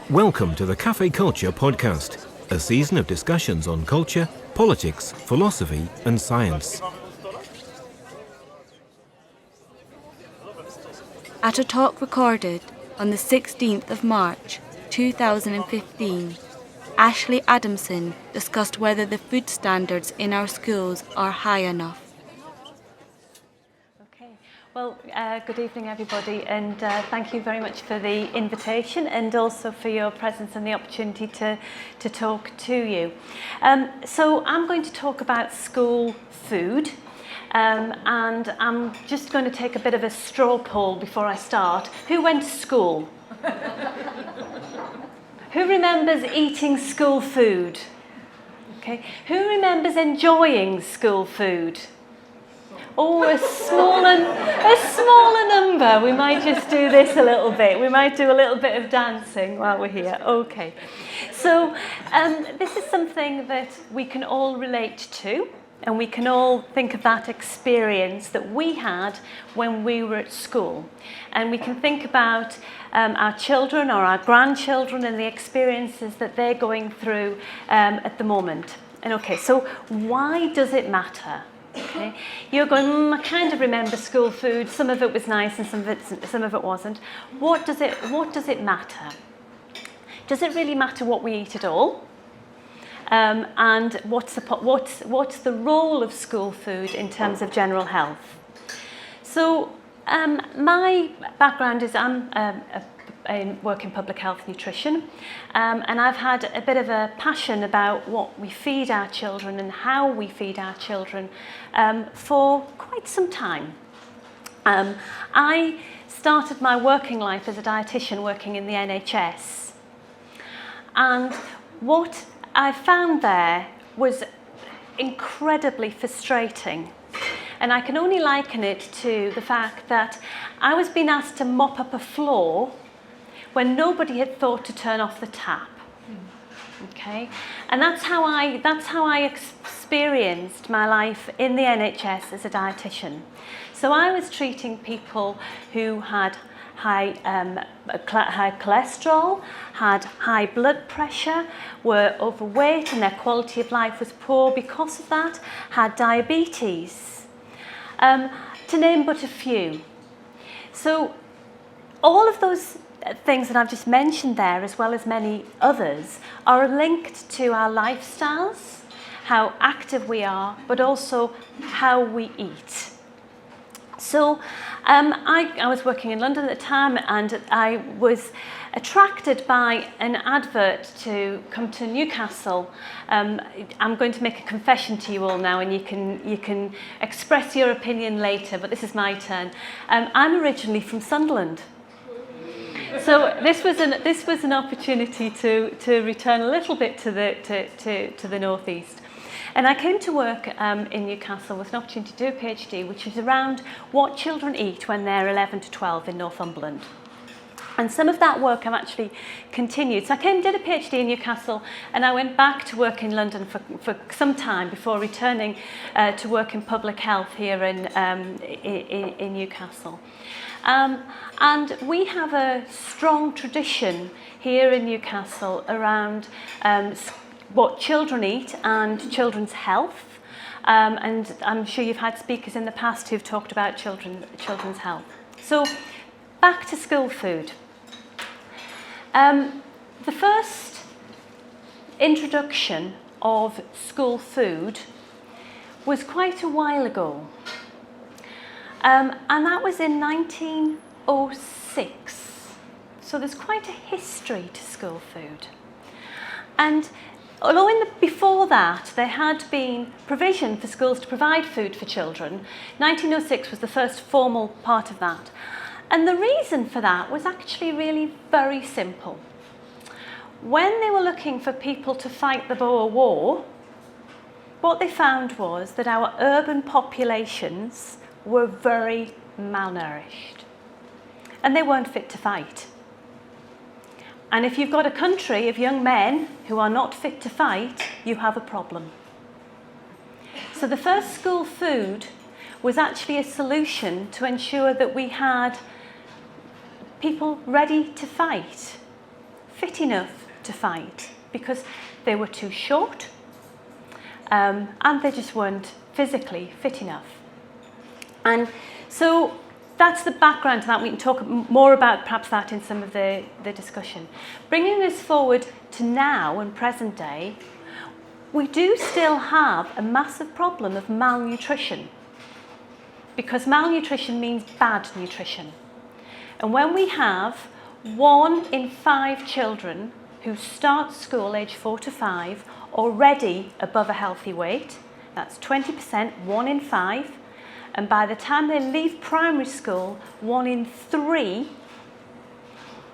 Welcome to the Cafe Culture podcast, a season of discussions on culture, politics, philosophy and science. At a talk recorded on the 16th of March 2015, Ashley Adamson discussed whether the food standards in our schools are high enough. Well, good evening everybody, and thank you very much for the invitation and also for your presence and the opportunity to talk to you. So I'm going to talk about school food, and I'm just going to take a bit of a straw poll before I start. Who went to school? Who remembers eating school food? Okay. Who remembers enjoying school food? Oh, a smaller number. We might just do this a little bit. We might do a little bit of dancing while we're here. Okay. So this is something that we can all relate to, and we can all think of that experience that we had when we were at school. And we can think about our children or our grandchildren and the experiences that they're going through at the moment. And okay, so why does it matter? Okay. You're going, I kind of remember school food. Some of it was nice and some of it wasn't. What does it matter? Does it really matter what we eat at all? And what's the role of school food in terms of general health? So my background is I work in public health nutrition, and I've had a bit of a passion about what we feed our children and how we feed our children for quite some time. I started my working life as a dietitian working in the NHS, and what I found there was incredibly frustrating. And I can only liken it to the fact that I was being asked to mop up a floor when nobody had thought to turn off the tap. Okay, and that's how I experienced my life in the NHS as a dietitian. So I was treating people who had high cholesterol, had high blood pressure, were overweight, and their quality of life was poor because of that, had diabetes, to name but a few. So all of those things that I've just mentioned there, as well as many others, are linked to our lifestyles, how active we are, but also how we eat. So I was working in London at the time, and I was attracted by an advert to come to Newcastle. I'm going to make a confession to you all now, and you can express your opinion later, but this is my turn. I'm originally from Sunderland. So this was an opportunity to return a little bit to the northeast, and I came to work in Newcastle with an opportunity to do a PhD, which is around what children eat when they're 11 to 12 in Northumberland. And some of that work I've actually continued. So I came and did a PhD in Newcastle, and I went back to work in London for some time before returning to work in public health here in Newcastle. And we have a strong tradition here in Newcastle around what children eat and children's health. And I'm sure you've had speakers in the past who've talked about children's health. So back to school food. The first introduction of school food was quite a while ago. And that was in 1906. So there's quite a history to school food. And although before that there had been provision for schools to provide food for children, 1906 was the first formal part of that. And the reason for that was actually really very simple. When they were looking for people to fight the Boer War, what they found was that our urban populations were very malnourished, and they weren't fit to fight. And if you've got a country of young men who are not fit to fight, you have a problem. So the first school food was actually a solution to ensure that we had people ready to fight fit enough to fight because they were too short and they just weren't physically fit enough. And so that's the background to that. We can talk more about perhaps that in some of the discussion. Bringing us forward to now and present day, we do still have a massive problem of malnutrition, because malnutrition means bad nutrition. And when we have 1 in 5 children who start school age 4 to 5 already above a healthy weight, that's 20%, 1 in 5, and by the time they leave primary school, 1 in 3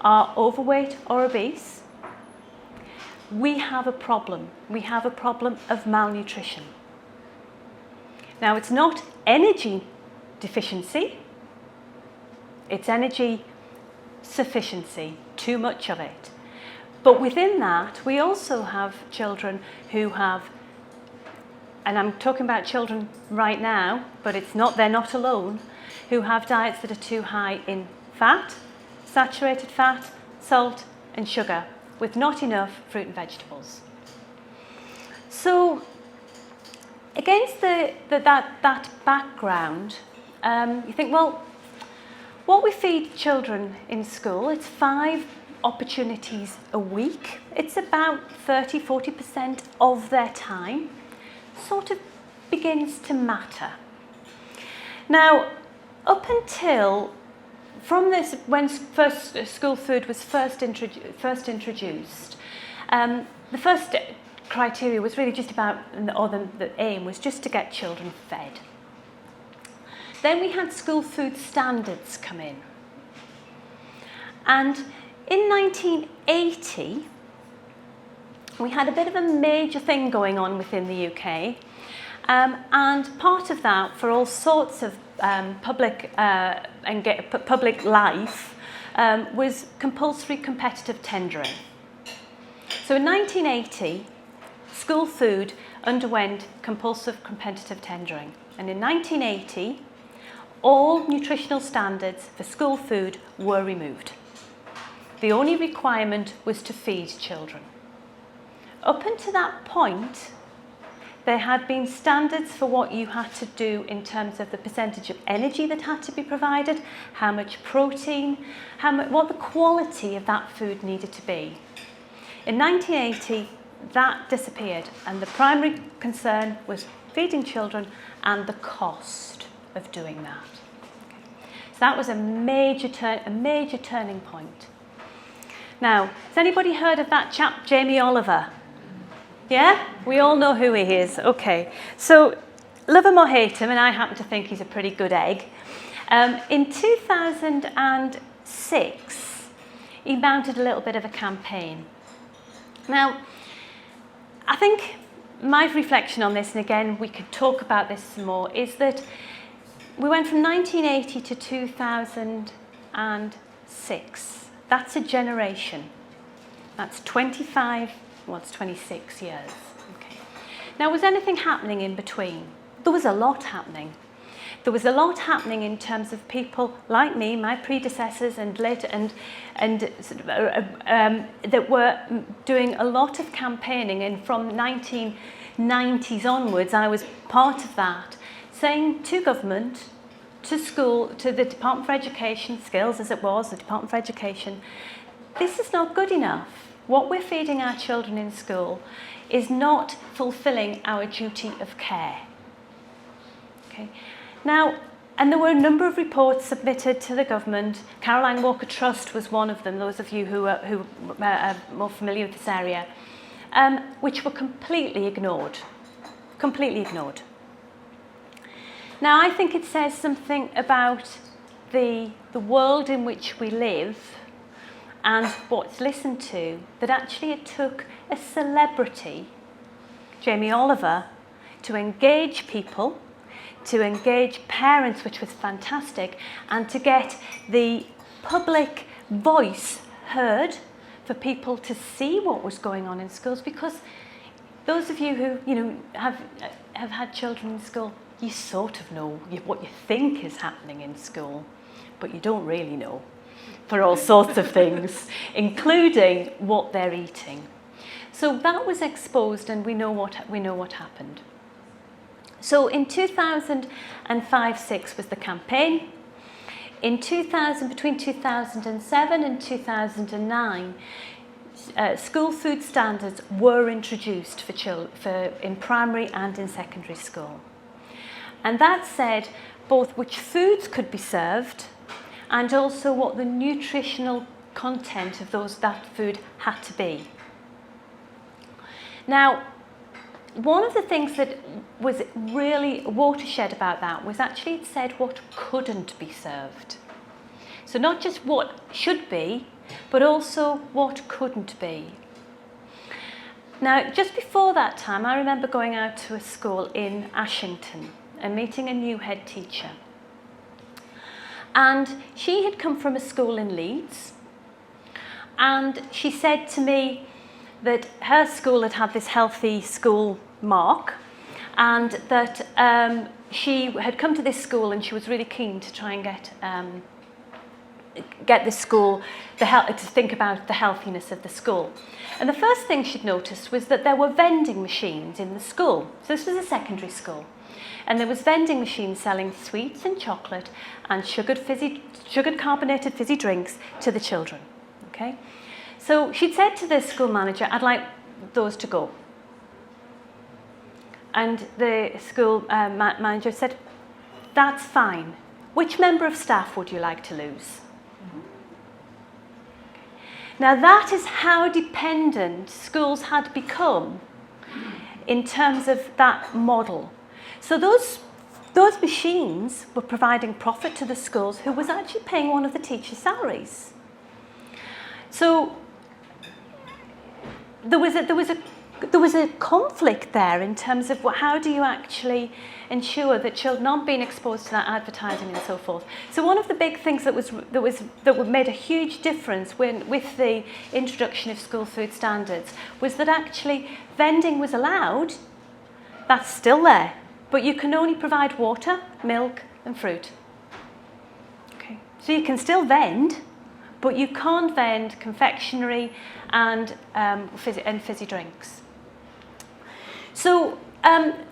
are overweight or obese, we have a problem. We have a problem of malnutrition. Now, it's not energy deficiency, it's energy sufficiency, too much of it. But within that, we also have children who have, and I'm talking about children right now, but they're not alone, who have diets that are too high in fat, saturated fat, salt and sugar, with not enough fruit and vegetables. So against that background, you think, well, what we feed children in school, it's 5 opportunities a week. It's about 30-40% of their time, sort of begins to matter. Now, up until from this, when school food was first introduced, the first criteria was really just about, or the aim was just to get children fed. Then we had school food standards come in. And in 1980, we had a bit of a major thing going on within the UK. And part of that, for all sorts of public life, was compulsory competitive tendering. So in 1980, school food underwent compulsive competitive tendering. And in 1980, all nutritional standards for school food were removed. The only requirement was to feed children. Up until that point, there had been standards for what you had to do in terms of the percentage of energy that had to be provided, how much protein, what the quality of that food needed to be. In 1980, that disappeared, and the primary concern was feeding children and the cost of doing that. So that was a major turning point. Now, has anybody heard of that chap, Jamie Oliver? Yeah? We all know who he is. Okay. So, love him or hate him, and I happen to think he's a pretty good egg. In 2006, he mounted a little bit of a campaign. Now, I think my reflection on this, and again, we could talk about this some more, is that we went from 1980 to 2006. That's a generation. That's 25, well, it's 26 years. Okay. Now, was anything happening in between? There was a lot happening. There was a lot happening in terms of people like me, my predecessors, and later, that were doing a lot of campaigning. And from 1990s onwards, I was part of that, saying to government, to school, to the Department for Education, Skills as it was, the Department for Education, this is not good enough. What we're feeding our children in school is not fulfilling our duty of care. Okay. Now, and there were a number of reports submitted to the government. Caroline Walker Trust was one of them, those of you who are more familiar with this area, which were completely ignored. Completely ignored. Now, I think it says something about the world in which we live and what's listened to, that actually it took a celebrity, Jamie Oliver, to engage people, to engage parents, which was fantastic, and to get the public voice heard, for people to see what was going on in schools. Because those of you who have had children in school, you sort of know what you think is happening in school, but you don't really know. for all sorts of things, including what they're eating. So that was exposed, and we know what happened. So in 2005-06 was the campaign. In between 2007 and 2009, school food standards were introduced for in primary and in secondary school. And that said both which foods could be served and also what the nutritional content of that food had to be. Now, one of the things that was really watershed about that was actually it said what couldn't be served. So not just what should be, but also what couldn't be. Now, just before that time, I remember going out to a school in Ashington and meeting a new head teacher. And she had come from a school in Leeds, and she said to me that her school had this healthy school mark, and that she had come to this school and she was really keen to try and get the school to think about the healthiness of the school. And the first thing she'd noticed was that there were vending machines in the school. So this was a secondary school. And there was vending machines selling sweets and chocolate and sugared carbonated fizzy drinks to the children. Okay? So she'd said to the school manager, I'd like those to go. And the school manager said, that's fine. Which member of staff would you like to lose? Now that is how dependent schools had become in terms of that model. So those machines were providing profit to the schools, who was actually paying one of the teachers' salaries. So there was a conflict there in terms of how do you actually ensure that children aren't being exposed to that advertising and so forth. So one of the big things that made a huge difference with the introduction of school food standards was that actually vending was allowed. That's still there, but you can only provide water, milk and fruit. Okay. So you can still vend, but you can't vend confectionery and fizzy drinks. So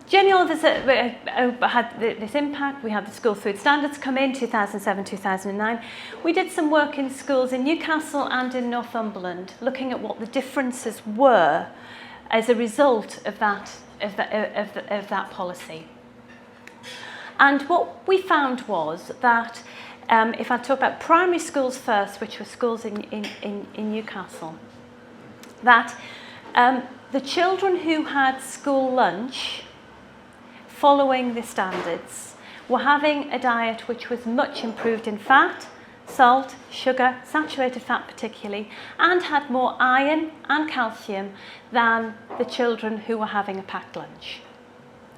Jamie Oliver's had this impact. We had the school food standards come in 2007, 2009. We did some work in schools in Newcastle and in Northumberland, looking at what the differences were as a result of that policy. And what we found was that if I talk about primary schools first, which were schools in Newcastle, that the children who had school lunch following the standards were having a diet which was much improved in fat, salt, sugar, saturated fat particularly, and had more iron and calcium than the children who were having a packed lunch.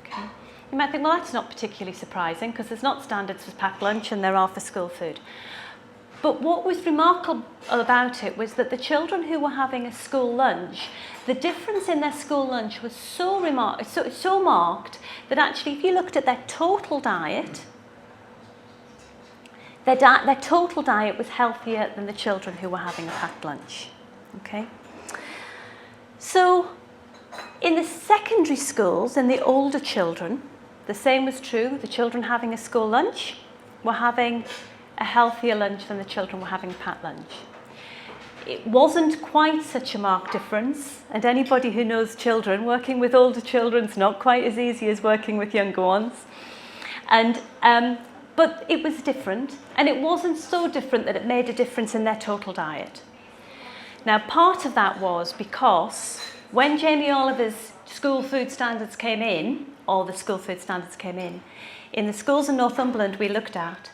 Okay. You might think, well, that's not particularly surprising because there's not standards for packed lunch and there are for school food. But what was remarkable about it was that the children who were having a school lunch, the difference in their school lunch was so marked that actually if you looked at their total diet, their total diet was healthier than the children who were having a packed lunch. Okay? So in the secondary schools, in the older children, the same was true. The children having a school lunch were having a healthier lunch than the children were having a packed lunch. It wasn't quite such a marked difference, and anybody who knows children, working with older children is not quite as easy as working with younger ones. But it was different, and it wasn't so different that it made a difference in their total diet. Now, part of that was because when Jamie Oliver's school food standards came in, all the school food standards came in the schools in Northumberland we looked at,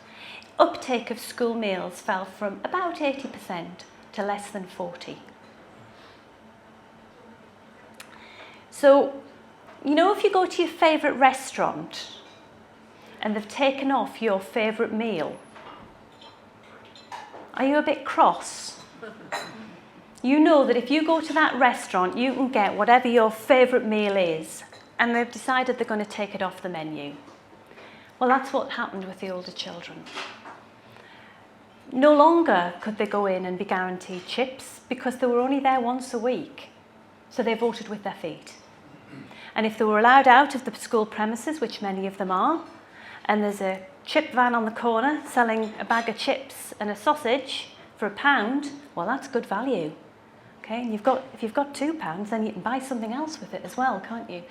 uptake of school meals fell from about 80% to less than 40%. So, you know, if you go to your favourite restaurant and they've taken off your favourite meal, are you a bit cross? You know that if you go to that restaurant, you can get whatever your favourite meal is, and they've decided they're going to take it off the menu. Well, that's what happened with the older children. No longer could they go in and be guaranteed chips because they were only there once a week. So they voted with their feet. And if they were allowed out of the school premises, which many of them are, and there's a chip van on the corner selling a bag of chips and a sausage for £1, well, that's good value. Okay, and if you've got £2, then you can buy something else with it as well, can't you?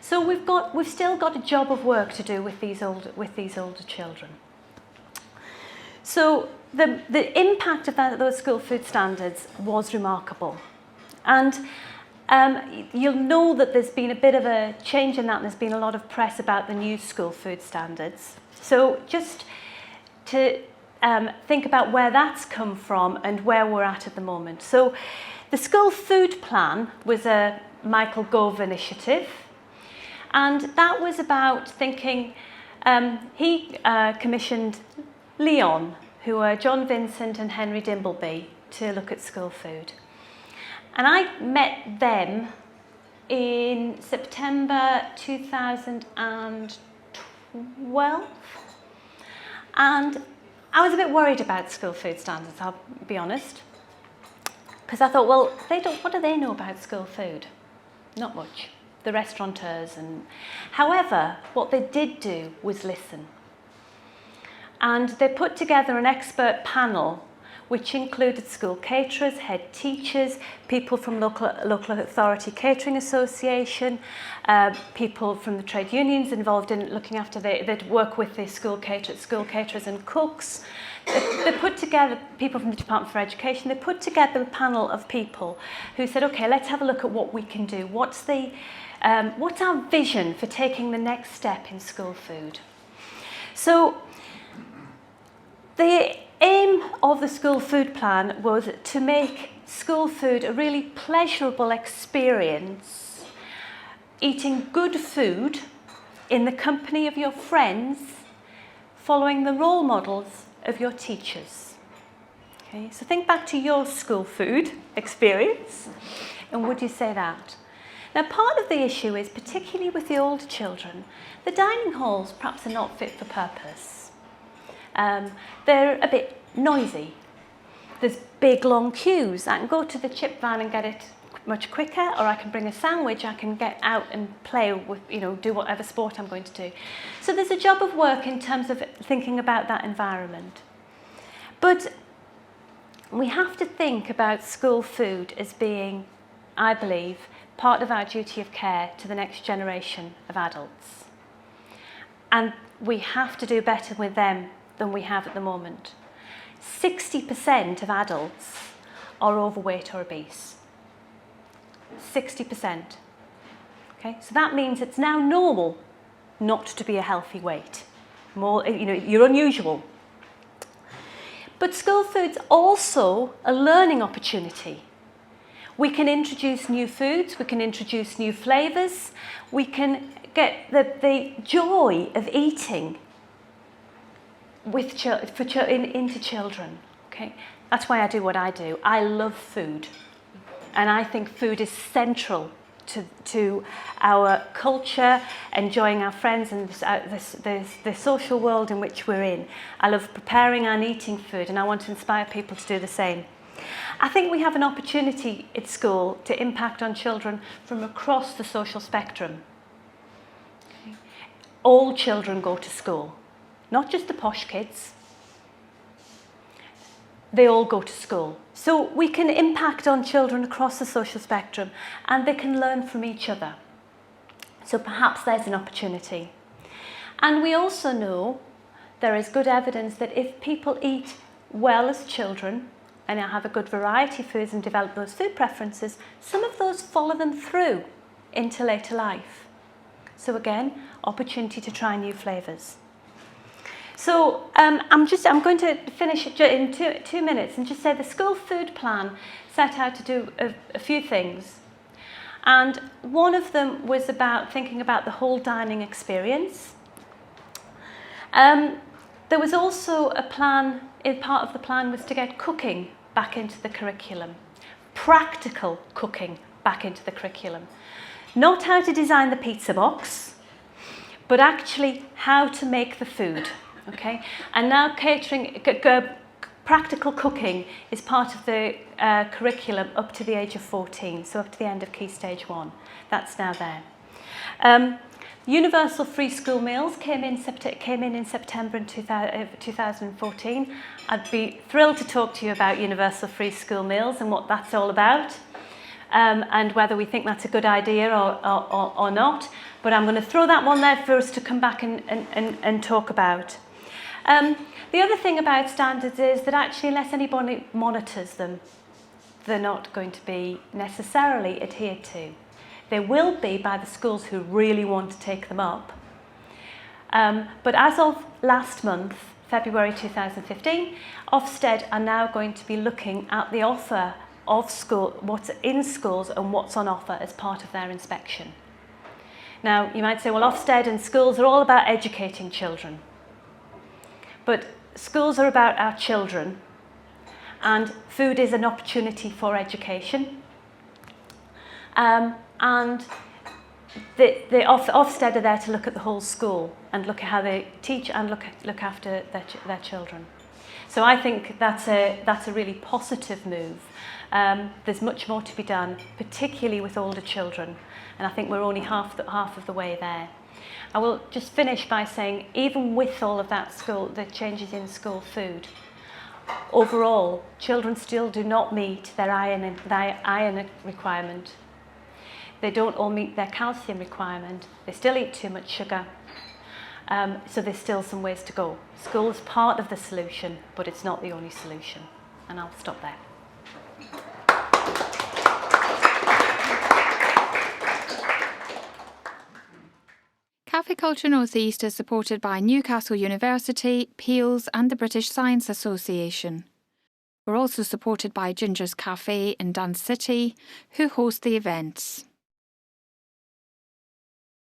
So we've still got a job of work to do with these older children. So the impact of those school food standards was remarkable. And you'll know that there's been a bit of a change in that, and there's been a lot of press about the new school food standards. So just to think about where that's come from and where we're at the moment. So the school food plan was a Michael Gove initiative, and that was about thinking, he commissioned Leon, who are John Vincent and Henry Dimbleby, to look at school food. And I met them in September 2012. And I was a bit worried about school food standards, I'll be honest. Because I thought, well, what do they know about school food? Not much. The restaurateurs. However, what they did do was listen. And they put together an expert panel which included school caterers, head teachers, people from local authority catering association, people from the trade unions involved in looking after they'd work with the school caterers and cooks. They put together people from the Department for Education. They put together a panel of people who said, okay, let's have a look at what we can do. What's our vision for taking the next step in school food? So the aim of the school food plan was to make school food a really pleasurable experience, eating good food in the company of your friends, following the role models of your teachers. Okay, so think back to your school food experience, and would you say that? Now, part of the issue is, particularly with the older children, the dining halls perhaps are not fit for purpose. They're a bit noisy. There's big long queues. I can go to the chip van and get it much quicker, or I can bring a sandwich, I can get out and play with, do whatever sport I'm going to do. So there's a job of work in terms of thinking about that environment. But we have to think about school food as being, I believe, part of our duty of care to the next generation of adults. And we have to do better with them than we have at the moment. 60% of adults are overweight or obese. 60%. Okay, so that means it's now normal not to be a healthy weight. You're unusual. But school food's also a learning opportunity. We can introduce new foods, we can introduce new flavours, we can get the joy of eating into children. Okay? That's why I do what I do. I love food. And I think food is central to our culture, enjoying our friends and the social world in which we're in. I love preparing and eating food, and I want to inspire people to do the same. I think we have an opportunity at school to impact on children from across the social spectrum. Okay. All children go to school, not just the posh kids. They all go to school. So we can impact on children across the social spectrum, and they can learn from each other. So perhaps there's an opportunity. And we also know there is good evidence that if people eat well as children, and have a good variety of foods and develop those food preferences, some of those follow them through into later life. So again, opportunity to try new flavours. So I'm going to finish in two minutes and just say the school food plan set out to do a few things. And one of them was about thinking about the whole dining experience. There was also a plan, part of the plan was to get cooking back into the curriculum. Practical cooking back into the curriculum. Not how to design the pizza box, but actually how to make the food. Okay? And now practical cooking is part of the curriculum up to the age of 14, so up to the end of Key Stage 1. That's now there. Universal free school meals came in in September in 2014. I'd be thrilled to talk to you about universal free school meals and what that's all about, and whether we think that's a good idea or not. But I'm going to throw that one there for us to come back and talk about. The other thing about standards is that actually, unless anybody monitors them, they're not going to be necessarily adhered to. They will be by the schools who really want to take them up. But as of last month, February 2015, Ofsted are now going to be looking at the offer of school, what's in schools and what's on offer as part of their inspection. Now, you might say, well, Ofsted and schools are all about educating children. But schools are about our children, and food is an opportunity for education. And the Ofsted are there to look at the whole school and look at how they teach and look after their children. So I think that's a really positive move. There's much more to be done, particularly with older children, and I think we're only half of the way there. I will just finish by saying, even with all of that the changes in school food, overall, children still do not meet their iron requirement. They don't all meet their calcium requirement. They still eat too much sugar. So there's still some ways to go. School is part of the solution, but it's not the only solution. And I'll stop there. Cafe Culture North East is supported by Newcastle University, Peels and the British Science Association. We're also supported by Ginger's Cafe in Dance City, who host the events.